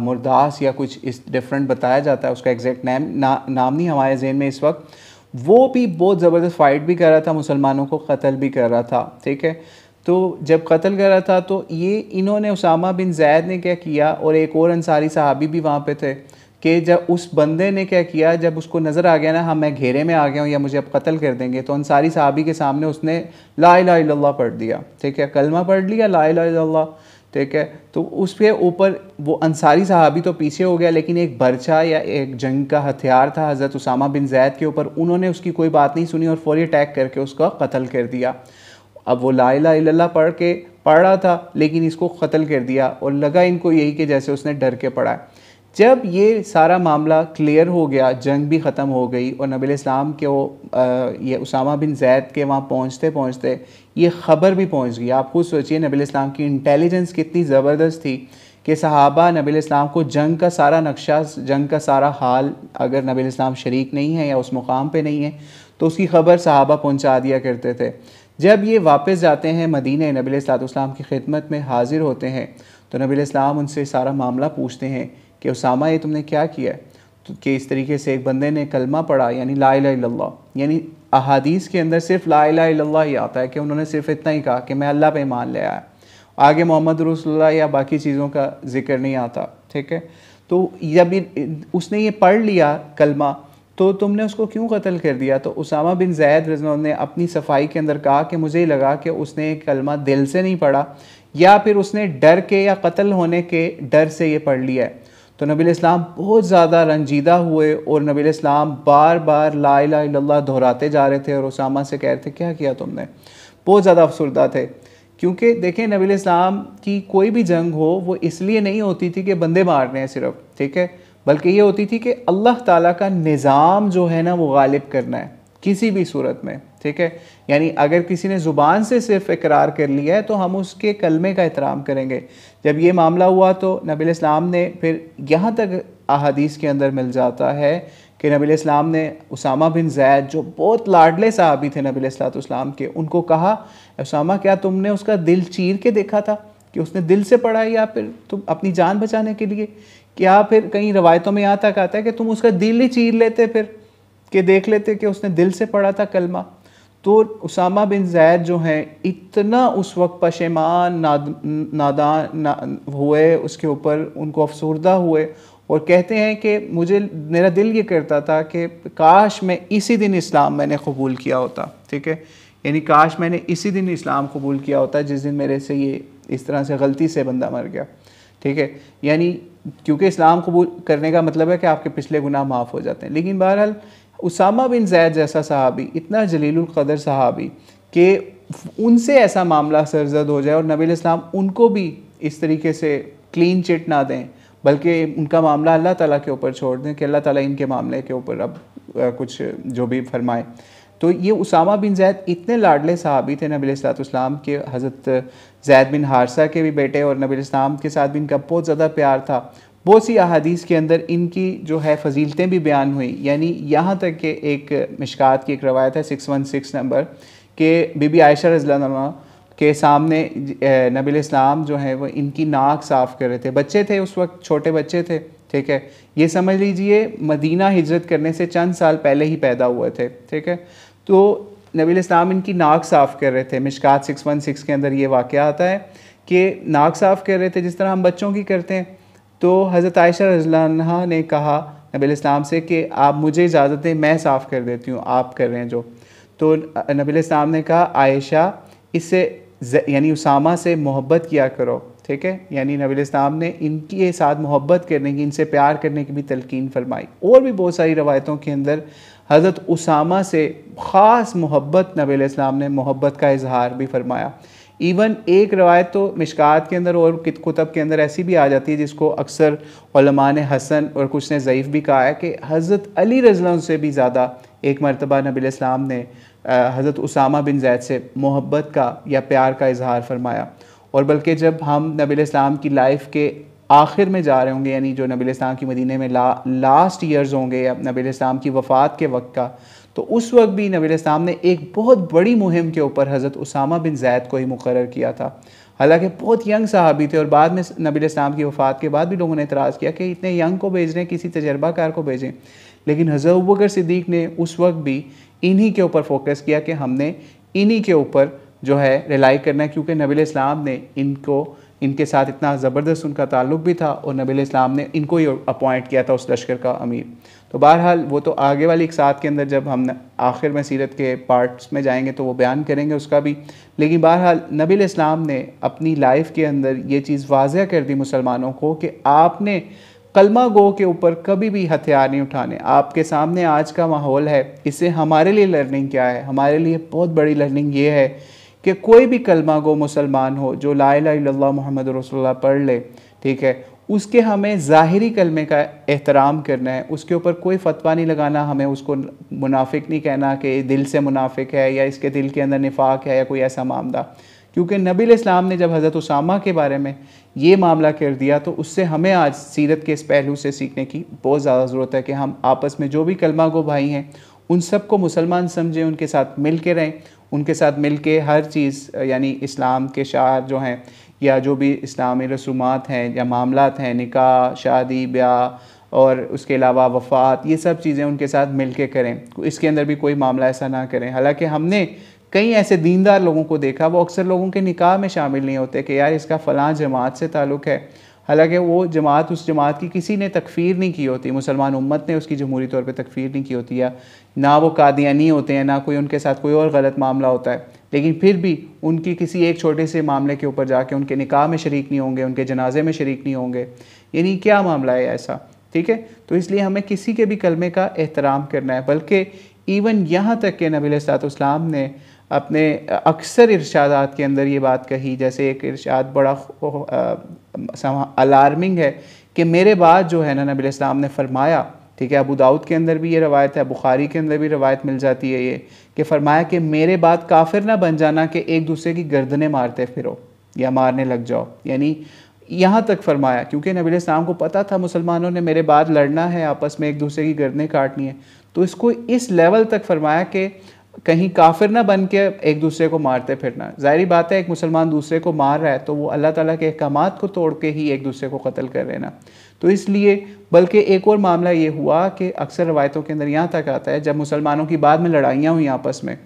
मुरदास या कुछ इस डिफरेंट बताया जाता है, उसका एग्जैक्ट नाम नहीं हमारे जहन में इस वक्त। वो भी बहुत ज़बरदस्त फ़ाइट भी कर रहा था, मुसलमानों को क़त्ल भी कर रहा था, ठीक है। तो जब कत्ल कर रहा था तो ये इन्होंने उसामा बिन ज़ैद ने क्या किया, और एक और अंसारी सहाबी भी वहाँ पे थे, कि जब उस बंदे ने क्या किया, जब उसको नज़र आ गया ना हाँ मैं घेरे में आ गया हूँ या मुझे अब कत्ल कर देंगे, तो अंसारी सहाबी के सामने उसने ला इलाहा इल्लल्लाह पढ़ दिया, ठीक है, कलमा पढ़ लिया ला इलाहा इल्लल्लाह, ठीक है। तो उसके ऊपर वो अंसारी सहाबी तो पीछे हो गया, लेकिन एक बर्छा या एक जंग का हथियार था हज़रत उसामा बिन ज़ैद के ऊपर, उन्होंने उसकी कोई बात नहीं सुनी और फौरी अटैक करके उसका कत्ल कर दिया। अब वो ला इलाहा इल्लल्लाह पढ़ रहा था लेकिन इसको कत्ल कर दिया, और लगा इनको यही कि जैसे उसने डर के पढ़ा है। जब ये सारा मामला क्लियर हो गया, जंग भी ख़त्म हो गई और नबी इस्लाम के ये उसामा बिन ज़ैद के वहाँ पहुँचते पहुँचते ये ख़बर भी पहुँच गई। आप खुद सोचिए नबी इस्लाम की इंटेलिजेंस कितनी ज़बरदस्त थी कि सहाबा नबी इस्लाम को जंग का सारा नक्शा, जंग का सारा हाल, अगर नबी इस्लाम शरीक नहीं है या उस मुकाम पे नहीं है तो उसकी ख़बर सहाबा पहुँचा दिया करते थे। जब ये वापस जाते हैं मदीने, नबी इस्लाम की खिदमत में हाज़िर होते हैं तो नबी इस्लाम उनसे सारा मामला पूछते हैं कि उसामा ये तुमने क्या किया है, तो कि इस तरीके से एक बंदे ने कलमा पढ़ा यानी ला इलाहा इल्लल्लाह, यानी अहादीस के अंदर सिर्फ ला इलाहा इल्लल्लाह ही आता है कि उन्होंने सिर्फ इतना ही कहा कि मैं अल्लाह पे ईमान ले आया, आगे मोहम्मद रसूलुल्लाह या बाकी चीज़ों का जिक्र नहीं आता, ठीक है। तो जब उसने ये पढ़ लिया कलमा तो तुमने उसको क्यों कत्ल कर दिया? तो उसामा बिन ज़ैद रज़ियल्लाहु अन्हु ने अपनी सफाई के अंदर कहा कि मुझे लगा कि उसने कलमा दिल से नहीं पढ़ा या फिर उसने डर के या कत्ल होने के डर से ये पढ़ लिया है। तो नबी इस्लाम बहुत ज़्यादा रंजीदा हुए और नबी इस्लाम बार बार ला इलाहा इल्लल्लाह दोहराते जा रहे थे और उसामा से कह रहे थे क्या किया तुमने, बहुत ज़्यादा अफसरदा थे। क्योंकि देखें नबी इस्लाम की कोई भी जंग हो वो इसलिए नहीं होती थी कि बंदे मारने हैं सिर्फ, ठीक है, बल्कि ये होती थी कि अल्लाह ताला का निज़ाम जो है ना वो गालिब करना है किसी भी सूरत में, ठीक है। यानी अगर किसी ने ज़ुबान से सिर्फ इकरार कर लिया है तो हम उसके कलमे का एहतराम करेंगे। जब ये मामला हुआ तो नबी इस्लाम ने फिर यहाँ तक अहादीस के अंदर मिल जाता है कि नबी इस्लाम ने उसामा बिन ज़ैद जो बहुत लाडले साहबी थे नबी इस्लाम के, उनको कहा उसामा क्या तुमने उसका दिल चीर के देखा था कि उसने दिल से पढ़ा या फिर तुम अपनी जान बचाने के लिए, क्या फिर कहीं रवायतों में यहाँ तक आता है कि तुम उसका दिल ही चीर लेते फिर कि देख लेते कि उसने दिल से पढ़ा था कलमा। तो उसामा बिन ज़ैद जो हैं इतना उस वक्त पशेमान नादान हुए, उसके ऊपर उनको अफसरदा हुए और कहते हैं कि मेरा दिल ये करता था कि काश मैं इसी दिन इस्लाम मैंने कबूल किया होता, ठीक है, यानी काश मैंने इसी दिन इस्लाम कबूल किया होता जिस दिन मेरे से ये इस तरह से गलती से बंदा मर गया, ठीक है, यानी क्योंकि इस्लाम कबूल करने का मतलब है कि आपके पिछले गुनाह माफ़ हो जाते हैं। लेकिन बहरहाल उसामा बिन ज़ैद जैसा सहाबी, इतना जलीलुल क़दर सहाबी कि उनसे ऐसा मामला सरजद हो जाए और नबी इस्लाम उनको भी इस तरीके से क्लीन चिट ना दें, बल्कि उनका मामला अल्लाह ताला के ऊपर छोड़ दें कि अल्लाह ताला इनके मामले के ऊपर अब कुछ जो भी फरमाए। तो ये उसामा बिन ज़ैद इतने लाडले सहाबी थे नबी इस्लाम के, हज़रत ज़ैद बिन हारसा के भी बेटे, और नबी इस्लाम के साथ भी इनका बहुत ज़्यादा प्यार था। बहुत सी अहादीस के अंदर इनकी जो है फ़जीलतें भी बयान हुई, यानी यहाँ तक कि एक मिशकात की एक रवायत है 616 नंबर के बीबी आयशा रज़ियल्लाहु अन्हा के सामने नबी इस्लाम जो है वो इनकी नाक साफ़ कर रहे थे। बच्चे थे उस वक्त, छोटे बच्चे थे, ठीक है, ये समझ लीजिए मदीना हिजरत करने से चंद साल पहले ही पैदा हुए थे, ठीक है। तो नबी इस्लाम इनकी नाक साफ़ कर रहे थे। मिशकात 616 के अंदर ये वाक़या आता है कि नाक साफ़ कर रहे थे जिस तरह हम बच्चों की करते हैं। तो हज़रत आयशा रज़ियल्लाहु अन्हा ने कहा नबी इस्लाम से कि आप मुझे इजाज़त दें, मैं साफ़ कर देती हूँ, आप कर रहे हैं जो। तो नबी इस्लाम ने कहा आयशा इससे यानी उसामा से मोहब्बत किया करो, ठीक है, यानी नबी इस्लाम ने इनके साथ मोहब्बत करने की, इनसे प्यार करने की भी तलकीन फरमाई। और भी बहुत सारी रवायतों के अंदर हज़रत उसामा से ख़ास मोहब्बत नबी इस्लाम ने मोहब्बत का इजहार भी फरमाया। इवन एक रवायत तो मिशकात के अंदर और कुतब के अंदर ऐसी भी आ जाती है जिसको अक्सर उलमा ने हसन और कुछ ने ज़ईफ़ भी कहा है कि हज़रत अली रज़ियल्लाहु से भी ज़्यादा एक मरतबा नबी इस्लाम ने हज़रत उसामा बिन ज़ैद से मोहब्बत का या प्यार का इजहार फरमाया। और बल्कि जब हम नबी इस्लाम की लाइफ के आखिर में जा रहे होंगे, यानी जो नबी इस्लाम की मदीने में लास्ट ईयर्स होंगे या नबी इस्लाम की वफ़ात के वक्त का, तो उस वक्त भी नबी इस्लाम ने एक बहुत बड़ी मुहिम के ऊपर हज़रत उसामा बिन ज़ैद को ही मुकर्रर किया था। हालांकि बहुत यंग सहाबी थे और बाद में नबी इस्लाम की वफ़ात के बाद भी लोगों ने एतराज़ किया कि इतने यंग को भेज रहे हैं, किसी तजर्बाकार को भेजें। लेकिन हज़रत अबू बकर सिद्दीक़ ने उस वक्त भी इन्हीं के ऊपर फोकस किया कि हमने इन्हीं के ऊपर जो है रिलाई करना है, क्योंकि नबी इस्लाम ने इनके साथ इतना ज़बरदस्त उनका ताल्लुक़ भी था और नबी इस्लाम ने इनको ही अपॉइंट किया था उस लश्कर का अमीर। तो बहरहाल वो तो आगे वाली एक साथ के अंदर जब हम आखिर में सीरत के पार्ट्स में जाएंगे तो वो बयान करेंगे उसका भी। लेकिन बहरहाल नबी इस्लाम ने अपनी लाइफ के अंदर ये चीज़ वाज़ह कर दी मुसलमानों को कि आपने कलमा गो के ऊपर कभी भी हथियार नहीं उठाने। आपके सामने आज का माहौल है, इससे हमारे लिए लर्निंग क्या है? हमारे लिए बहुत बड़ी लर्निंग ये है कि कोई भी कलमा गो मुसलमान हो जो ला इलाहा इल्लल्लाह मुहम्मद रसूलुल्लाह पढ़ ले, ठीक है, उसके हमें ज़ाहिरी कलमे का एहतराम करना है, उसके ऊपर कोई फतवा नहीं लगाना, हमें उसको मुनाफिक नहीं कहना कि दिल से मुनाफिक है या इसके दिल के अंदर निफाक है या कोई ऐसा मामला। क्योंकि नबी इस्लाम ने जब हज़रत उसामा के बारे में ये मामला कर दिया तो उससे हमें आज सीरत के इस पहलू से सीखने की बहुत ज़्यादा ज़रूरत है कि हम आपस में जो भी कलमा गो भाई हैं उन सब को मुसलमान समझें, उनके साथ मिल के रहें, उनके साथ मिल के हर चीज़ यानी इस्लाम के शार जो हैं या जो भी इस्लामी रसूमात हैं या मामलात हैं, निकाह, शादी, ब्याह और उसके अलावा वफ़ात, ये सब चीज़ें उनके साथ मिल के करें। इसके अंदर भी कोई मामला ऐसा ना करें। हालांकि हमने कई ऐसे दीनदार लोगों को देखा, वो अक्सर लोगों के निकाह में शामिल नहीं होते कि यार इसका फ़लाँ जमात से ताल्लुक़ है, हालांकि वो जमात उस जमात की किसी ने तकफ़ीर नहीं की होती, मुसलमान उम्मत ने उसकी जमहूरी तौर पे तकफ़ीर नहीं की होती, या ना वो कादियानी होते हैं, ना कोई उनके साथ कोई और गलत मामला होता है, लेकिन फिर भी उनकी किसी एक छोटे से मामले के ऊपर जाके उनके निकाह में शरीक नहीं होंगे, उनके जनाजे में शरीक नहीं होंगे। यानी क्या मामला है ऐसा, ठीक है। तो इसलिए हमें किसी के भी कलमे का एहतराम करना है। बल्कि इवन यहाँ तक कि नबी अलैहिस्सलाम ने अपने अक्सर इरशादात के अंदर ये बात कही, जैसे एक इरशाद बड़ा अलार्मिंग है कि मेरे बाद जो है ना नबी इस्लाम ने फरमाया, ठीक है, अबू दाऊद के अंदर भी ये रवायत है, बुखारी के अंदर भी रवायत मिल जाती है ये कि फरमाया कि मेरे बाद काफिर ना बन जाना कि एक दूसरे की गर्दनें मारते फिरो या मारने लग जाओ। यानी यहाँ तक फरमाया क्योंकि नबी इस्लाम को पता था मुसलमानों ने मेरे बाद लड़ना है, आपस में एक दूसरे की गर्दनें काटनी है, तो इसको इस लेवल तक फरमाया कि कहीं काफिर ना बन के एक दूसरे को मारते फिरना। ज़ाहिरी बात है एक मुसलमान दूसरे को मार रहा है तो वो अल्लाह ताला के अहकामात को तोड़ के ही एक दूसरे को कत्ल कर रहे ना। तो इसलिए बल्कि एक और मामला ये हुआ कि अक्सर रवायतों के अंदर यहाँ तक आता है जब मुसलमानों की बाद में लड़ाइयाँ हुई आपस में,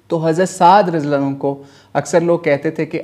तो हज़रत साद रज़ियल्लाहु अन्हु को अक्सर लोग कहते थे कि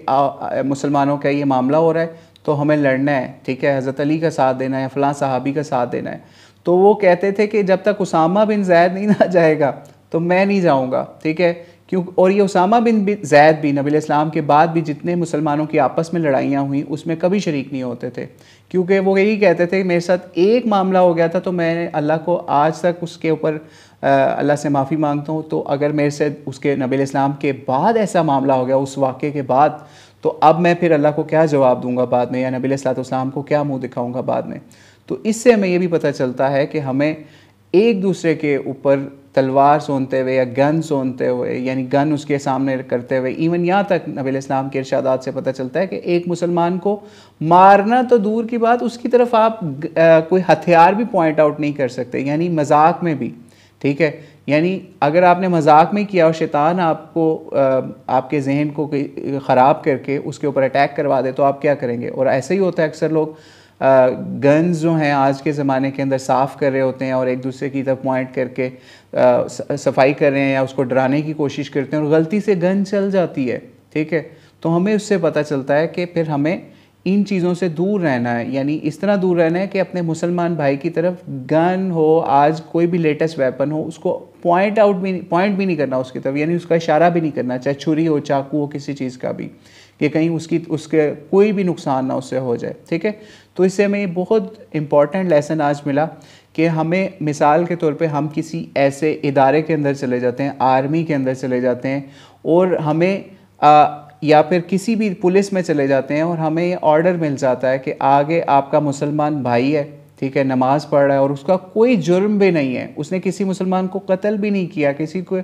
मुसलमानों का ये मामला हो रहा है तो हमें लड़ना है, ठीक है, हज़रत अली का साथ देना है, फ़लाँ सहाबी का साथ देना है। तो वो कहते थे कि जब तक उसामा बिन ज़ैद नहीं ना जाएगा तो मैं नहीं जाऊँगा, ठीक है। क्यों? और ये उसामा बिन ज़ैद भी नबी इस्लाम के बाद भी जितने मुसलमानों की आपस में लड़ाइयाँ हुई उसमें कभी शरीक नहीं होते थे, क्योंकि वो यही कहते थे कि मेरे साथ एक मामला हो गया था तो मैंने अल्लाह को आज तक उसके ऊपर अल्लाह से माफ़ी मांगता हूँ। तो अगर मेरे से उसके नबी इस्लाम के बाद ऐसा मामला हो गया उस वाक़े के बाद, तो अब मैं फिर अल्लाह को क्या जवाब दूँगा बाद में, या नबी इस्लाम को क्या मुँह दिखाऊँगा बाद में। तो इससे हमें ये भी पता चलता है कि हमें एक दूसरे के ऊपर तलवार सोनते हुए या गन सोनते हुए, यानी गन उसके सामने करते हुए, इवन यहाँ तक नबी इस्लाम के इरशादात से पता चलता है कि एक मुसलमान को मारना तो दूर की बात, उसकी तरफ आप कोई हथियार भी पॉइंट आउट नहीं कर सकते, यानी मजाक में भी, ठीक है। यानी अगर आपने मजाक में किया और शैतान आपको आपके जहन को ख़राब करके उसके ऊपर अटैक करवा दे तो आप क्या करेंगे। और ऐसे ही होता है, अक्सर लोग गन्स जो हैं आज के ज़माने के अंदर साफ़ कर रहे होते हैं और एक दूसरे की तरफ पॉइंट करके सफाई कर रहे हैं या उसको डराने की कोशिश करते हैं और गलती से गन चल जाती है, ठीक है। तो हमें उससे पता चलता है कि फिर हमें इन चीज़ों से दूर रहना है, यानी इस तरह दूर रहना है कि अपने मुसलमान भाई की तरफ गन हो, आज कोई भी लेटेस्ट वेपन हो, उसको पॉइंट भी नहीं करना उसकी तरफ, यानी उसका इशारा भी नहीं करना, चाहे छुरी हो, चाकू हो, किसी चीज़ का भी, कि कहीं उसके कोई भी नुकसान ना उससे हो जाए, ठीक है। तो इससे हमें बहुत इम्पॉर्टेंट लेसन आज मिला कि हमें मिसाल के तौर पे हम किसी ऐसे इदारे के अंदर चले जाते हैं, आर्मी के अंदर चले जाते हैं, और हमें या फिर किसी भी पुलिस में चले जाते हैं और हमें ये ऑर्डर मिल जाता है कि आगे आपका मुसलमान भाई है, ठीक है, नमाज़ पढ़ रहा है और उसका कोई जुर्म भी नहीं है, उसने किसी मुसलमान को कत्ल भी नहीं किया, किसी को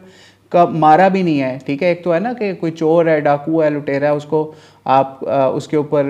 का मारा भी नहीं है, ठीक है। एक तो है ना कि कोई चोर है, डाकू है, लुटेरा है, उसको आप उसके ऊपर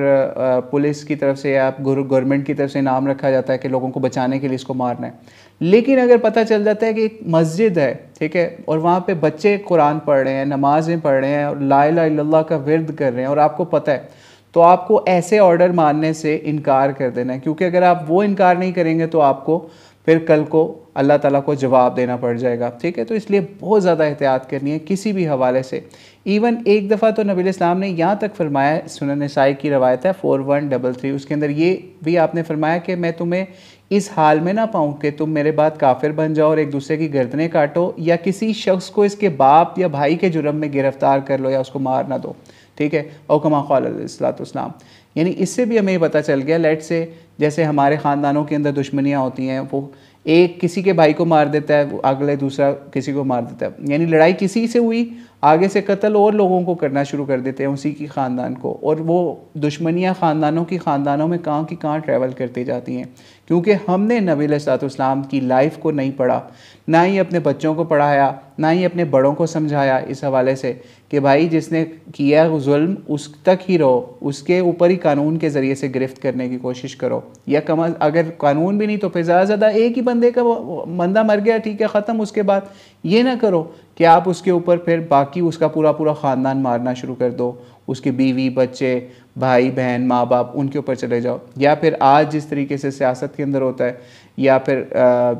पुलिस की तरफ से या गवर्नमेंट की तरफ से इनाम रखा जाता है कि लोगों को बचाने के लिए इसको मारना है। लेकिन अगर पता चल जाता है कि एक मस्जिद है, ठीक है, और वहाँ पे बच्चे कुरान पढ़ रहे हैं, नमाज़ें पढ़ रहे हैं और ला इलाहा इल्लल्लाह का विर्द कर रहे हैं और आपको पता है, तो आपको ऐसे ऑर्डर मानने से इनकार कर देना है, क्योंकि अगर आप वो इनकार नहीं करेंगे तो आपको फिर कल को अल्लाह ताला को जवाब देना पड़ जाएगा, ठीक है। तो इसलिए बहुत ज़्यादा एहतियात करनी है किसी भी हवाले से। इवन एक दफ़ा तो नबी इस्लाम ने यहाँ तक फरमाया, सुनन नसाई की रवायत है 4133, उसके अंदर ये भी आपने फरमाया कि मैं तुम्हें इस हाल में ना पाऊँ कि तुम मेरे बाद काफिर बन जाओ और एक दूसरे की गर्दनें काटो या किसी शख्स को इसके बाप या भाई के जुर्म में गिरफ्तार कर लो या उसको मार ना दो, ठीक है। और कमा क़ाल अलैहिस्सलाम, यानी इससे भी हमें पता चल गया, लेट से जैसे हमारे ख़ानदानों के अंदर दुश्मनियाँ होती हैं, वो एक किसी के भाई को मार देता है, अगले दूसरा किसी को मार देता है, यानी लड़ाई किसी से हुई, आगे से कत्ल और लोगों को करना शुरू कर देते हैं उसी की ख़ानदान को, और वो दुश्मनियाँ ख़ानदानों में कहाँ की कहाँ ट्रैवल करती जाती हैं, क्योंकि हमने नबी अलैहिस्सलाम की लाइफ को नहीं पढ़ा, ना ही अपने बच्चों को पढ़ाया, ना ही अपने बड़ों को समझाया इस हवाले से कि भाई जिसने किया जुल्म उस तक ही रहो, उसके ऊपर ही कानून के ज़रिए से गिरफ्त करने की कोशिश करो, या अगर कानून भी नहीं तो फिर ज़्यादा से ज़्यादा एक ही बंदे का बंदा मर गया, ठीक है, ख़त्म, उसके बाद ये ना करो कि आप उसके ऊपर फिर बाकी उसका पूरा ख़ानदान मारना शुरू कर दो, उसके बीवी बच्चे भाई बहन माँ बाप उनके ऊपर चले जाओ। या फिर आज जिस तरीके से सियासत के अंदर होता है या फिर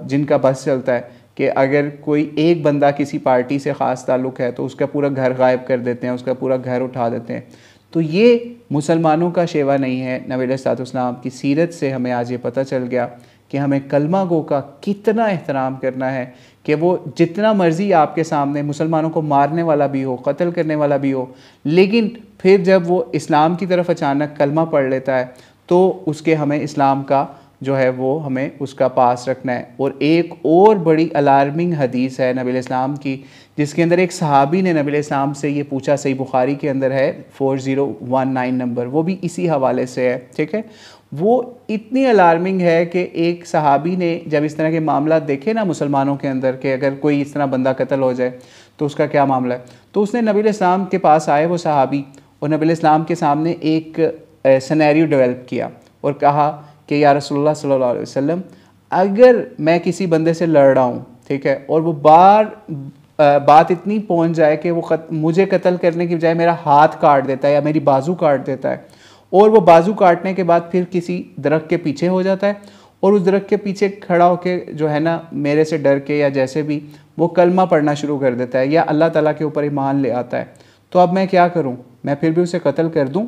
जिनका बस चलता है कि अगर कोई एक बंदा किसी पार्टी से ख़ास ताल्लुक़ है तो उसका पूरा घर गायब कर देते हैं, उसका पूरा घर उठा देते हैं। तो ये मुसलमानों का शेवा नहीं है। नबी अलैहिस्सलाम की सीरत से हमें आज ये पता चल गया कि हमें कलमा गो का कितना एहतराम करना है कि वो जितना मर्ज़ी आपके सामने मुसलमानों को मारने वाला भी हो, कत्ल करने वाला भी हो, लेकिन फिर जब वो इस्लाम की तरफ अचानक कलमा पढ़ लेता है तो उसके हमें इस्लाम का जो है वो हमें उसका पास रखना है। और एक और बड़ी अलार्मिंग हदीस है नबी इस्लाम की, जिसके अंदर एक सहाबी ने नबी इस्लाम से ये पूछा, सही बुखारी के अंदर है 4019 नंबर, वो भी इसी हवाले से है, ठीक है। वो इतनी अलार्मिंग है कि एक सहाबी ने जब इस तरह के मामला देखे ना मुसलमानों के अंदर कि अगर कोई इस तरह बंदा कत्ल हो जाए तो उसका क्या मामला है, तो उसने नबी इस्लाम के पास आए वो सहाबी और नबी इस्लाम के सामने एक सिनेरियो डेवलप किया और कहा कि या रसूलुल्लाह सल्लल्लाहु अलैहि वसल्लम, अगर मैं किसी बंदे से लड़ रहा हूँ, ठीक है, और वो बात इतनी पहुँच जाए कि वो मुझे कत्ल करने की बजाय मेरा हाथ काट देता है या मेरी बाजू काट देता है, और वो बाजू काटने के बाद फिर किसी दरख्त के पीछे हो जाता है और उस दरख्त के पीछे खड़ा होके जो है ना मेरे से डर के या जैसे भी वो कलमा पढ़ना शुरू कर देता है या अल्लाह ताला के ऊपर ईमान ले आता है, तो अब मैं क्या करूँ? मैं फिर भी उसे कत्ल कर दूँ?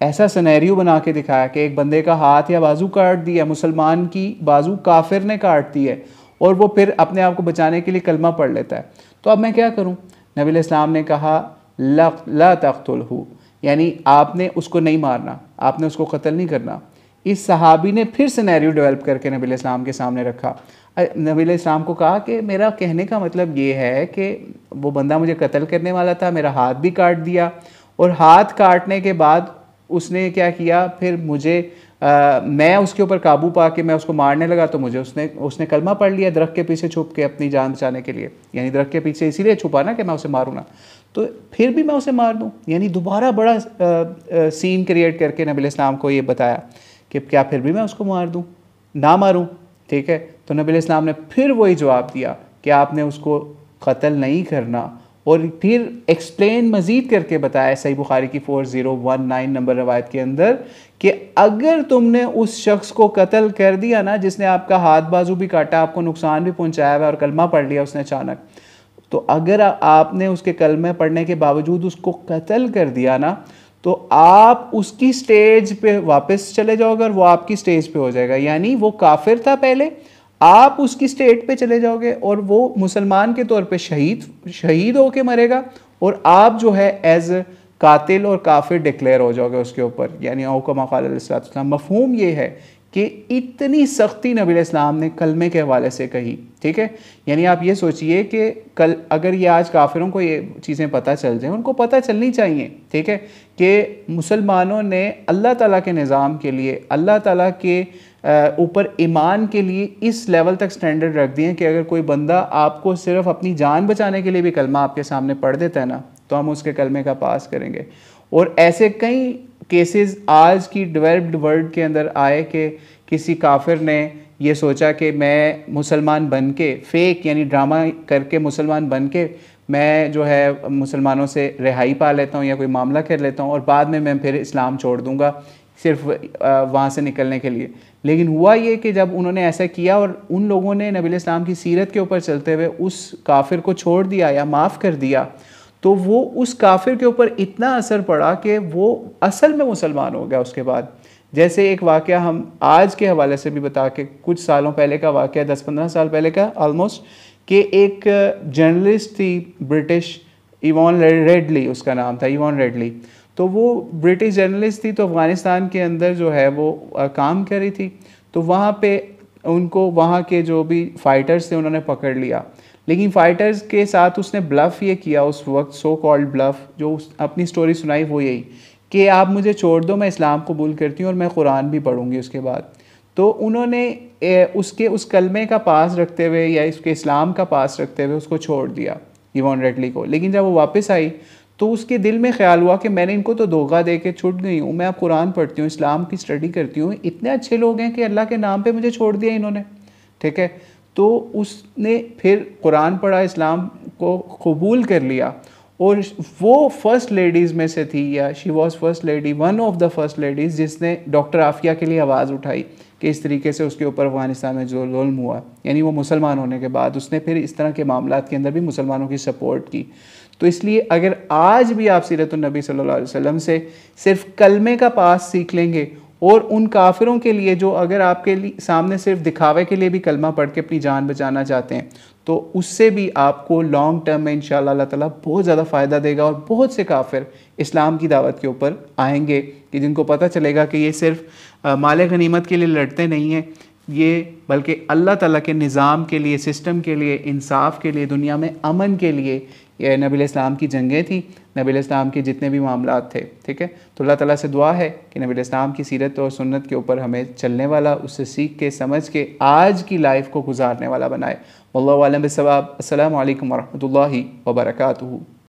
ऐसा सिनेरियो बना के दिखाया कि एक बंदे का हाथ या बाजू काट दिया, मुसलमान की बाजू काफिर ने काट दी है और वो फिर अपने आप को बचाने के लिए कलमा पढ़ लेता है, तो अब मैं क्या करूँ? नबी इस्लाम ने कहा ला तक़्तुलहू, यानी आपने उसको नहीं मारना, आपने उसको कत्ल नहीं करना। इस सहाबी ने फिर सिनेरियो डेवलप करके नबी इस्लाम के सामने रखा। नबी इस्लाम को कहा कि मेरा कहने का मतलब ये है कि वो बंदा मुझे कत्ल करने वाला था, मेरा हाथ भी काट दिया और हाथ काटने के बाद उसने क्या किया, फिर मुझे मैं उसके ऊपर काबू पा के मैं उसको मारने लगा तो मुझे उसने कलमा पढ़ लिया दरख्त के पीछे छुप के अपनी जान बचाने के लिए, यानी दरख्त के पीछे इसीलिए छुपा ना कि मैं उसे मारूँ ना, तो फिर भी मैं उसे मार दूँ। यानी दोबारा बड़ा सीन क्रिएट करके नबी इस्लाम को ये बताया कि क्या फिर भी मैं उसको मार दूँ, ना मारूँ? ठीक है, तो नबी इस्लाम ने फिर वही जवाब दिया कि आपने उसको कत्ल नहीं करना, और फिर एक्सप्लेन मज़ीद करके बताया सही बुखारी की 4019 नंबर रवायत के अंदर कि अगर तुमने उस शख्स को कत्ल कर दिया ना जिसने आपका हाथ बाजू भी काटा, आपको नुकसान भी पहुंचाया हुआ और कलमा पढ़ लिया उसने अचानक, तो अगर आपने उसके कलमे पढ़ने के बावजूद उसको कत्ल कर दिया ना, तो आप उसकी स्टेज पे वापस चले जाओगे और वो आपकी स्टेज पे हो जाएगा। यानी वो काफिर था पहले, आप उसकी स्टेट पे चले जाओगे और वो मुसलमान के तौर पे शहीद होके मरेगा और आप जो है एज कातिल और काफिर डिक्लेयर हो जाओगे उसके ऊपर। यानी औकमा क़ाल अलैहिस्सलाम, मफहूम ये है कि इतनी सख्ती नबी इस्लाम ने कलमे के हवाले से कही। ठीक है, यानी आप ये सोचिए कि कल अगर ये आज काफिरों को ये चीज़ें पता चल जाएं, उनको पता चलनी चाहिए, ठीक है, कि मुसलमानों ने अल्लाह ताला के निज़ाम के लिए, अल्लाह ताला के ऊपर ईमान के लिए इस लेवल तक स्टैंडर्ड रख दिए कि अगर कोई बंदा आपको सिर्फ अपनी जान बचाने के लिए भी कलमा आपके सामने पढ़ देता है ना, तो हम उसके कलमे का पास करेंगे। और ऐसे कई केसेस आज की डेवलप्ड वर्ल्ड के अंदर आए कि किसी काफिर ने ये सोचा कि मैं मुसलमान बन के फेक यानी ड्रामा करके मुसलमान बन के मैं जो है मुसलमानों से रिहाई पा लेता हूँ या कोई मामला कर लेता हूँ और बाद में मैं फिर इस्लाम छोड़ दूँगा सिर्फ वहाँ से निकलने के लिए। लेकिन हुआ ये कि जब उन्होंने ऐसा किया और उन लोगों ने नबी इस्लाम की सीरत के ऊपर चलते हुए उस काफिर को छोड़ दिया या माफ़ कर दिया, तो वो उस काफिर के ऊपर इतना असर पड़ा कि वो असल में मुसलमान हो गया उसके बाद। जैसे एक वाक़या हम आज के हवाले से भी बता के, कुछ सालों पहले का वाक़या, 10-15 साल पहले का ऑलमोस्ट, कि एक जर्नलिस्ट थी ब्रिटिश, इवॉन रेडली उसका नाम था, इवॉन रेडली। तो वो ब्रिटिश जर्नलिस्ट थी, तो अफ़गानिस्तान के अंदर जो है वो काम कर रही थी। तो वहाँ पे उनको वहाँ के जो भी फ़ाइटर्स थे उन्होंने पकड़ लिया, लेकिन फ़ाइटर्स के साथ उसने ब्लफ़ ये किया उस वक्त, सो कॉल्ड ब्लफ़, जो अपनी स्टोरी सुनाई वो यही कि आप मुझे छोड़ दो, मैं इस्लाम कबूल करती हूँ और मैं कुरान भी पढ़ूँगी उसके बाद। तो उन्होंने उसके उस कलमे का पास रखते हुए या उसके इस्लाम का पास रखते हुए उसको छोड़ दिया इवॉन रेडली को। लेकिन जब वो वापस आई तो उसके दिल में ख्याल हुआ कि मैंने इनको तो धोखा दे के छूट गई हूँ, मैं अब कुरान पढ़ती हूँ, इस्लाम की स्टडी करती हूँ, इतने अच्छे लोग हैं कि अल्लाह के नाम पे मुझे छोड़ दिया इन्होंने। ठीक है, तो उसने फिर कुरान पढ़ा, इस्लाम को कबूल कर लिया और वो फर्स्ट लेडीज़ में से थी, या she was first lady, one of the first ladies जिसने डॉक्टर आफिया के लिए आवाज़ उठाई कि इस तरीके से उसके ऊपर अफ़गानिस्तान में जो जुल्म हुआ। यानी वो मुसलमान होने के बाद उसने फिर इस तरह के मामलात के अंदर भी मुसलमानों की सपोर्ट की। तो इसलिए अगर आज भी आप सीरतुन-नबी सल्लल्लाहु अलैहि वसल्लम से सिर्फ कलमे का पास सीख लेंगे और उन काफिरों के लिए जो अगर आपके लिए सामने सिर्फ दिखावे के लिए भी कलमा पढ़ के अपनी जान बचाना चाहते हैं, तो उससे भी आपको लॉन्ग टर्म में इंशाअल्लाह अल्लाह ताला बहुत ज़्यादा फ़ायदा देगा और बहुत से काफिर इस्लाम की दावत के ऊपर आएंगे कि जिनको पता चलेगा कि ये सिर्फ माले गनीमत के लिए लड़ते नहीं हैं, ये बल्कि अल्लाह ताला के निज़ाम के लिए, सिस्टम के लिए, इंसाफ के लिए, दुनिया में अमन के लिए ये नबी इस्लाम की जंगें थी, नबी इस्लाम के जितने भी मामलात थे। ठीक है, तो अल्लाह ताला से दुआ है कि नबी इस्लाम की सीरत और सुन्नत के ऊपर हमें चलने वाला, उससे सीख के समझ के आज की लाइफ को गुजारने वाला बनाए। वल्लाहु आलम बिस्सवाब। अस्सलामु अलैकुम वरहमतुल्लाहि वबरकातुहू।